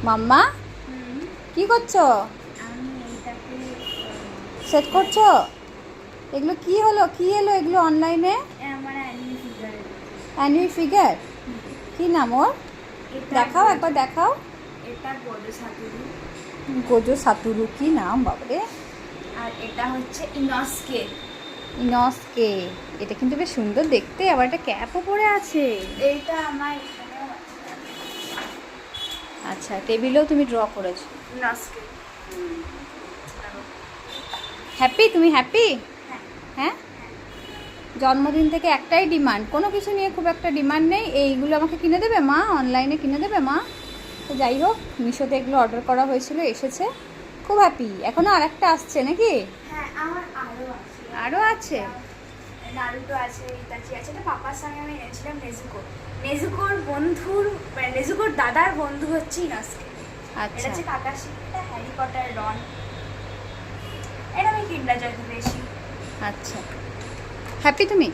মাম্মা কি করছো? আমি এইটাকে সেট করছো? এগুলো কি হলো, কি এলো এগুলো অনলাইনে? আমার অ্যানিমি ফিগার। Enemy figure? কি নাম ওর? দেখাও একবার দেখাও। এটা গোজো সাতুরু। গোজো সাতুরু, কি নাম বাবারে। আর এটা হচ্ছে ইনস্কে। ইনস্কে। এটা কিন্তু বেশ সুন্দর দেখতে, আবার একটা ক্যাপও পরে আছে। এইটা আমার এখানেও আছে। আচ্ছা, টেবিলেও তুমি ড্র করেছো। ইনস্কে। হ্যাপি? তুমি হ্যাপি? হ্যাঁ। হ্যাঁ, জন্মদিন থেকে একটাই ডিমান্ড, কোনো কিছু নিয়ে খুব একটা ডিমান্ড নেই, এইগুলো আমাকে কিনে দেবে মা, অনলাইনে কিনে দেবে মা। তো যাই হোক, মিশোতে এগুলো অর্ডার করা হয়েছিল, এসেছে, খুব হ্যাপি। এখনও আর একটা আসছে নাকি? হ্যাঁ, আমার আরও আছে। আরও আছে? নারুটো আছে, ইতাচি আছে। এটা পাপার সঙ্গে আমি এনেছিলাম নেজুকো। নেজুকোর বন্ধুর মানে নেজুকোর দাদার বন্ধু হচ্ছে ইনস্কে। এটা আচ্ছা হচ্ছে কাকাশি, এটা হ্যারি পটার রন। এটা আমি কিন্ডার জয় থেকে পেয়েছি। আচ্ছা, হ্যাপি তুমি?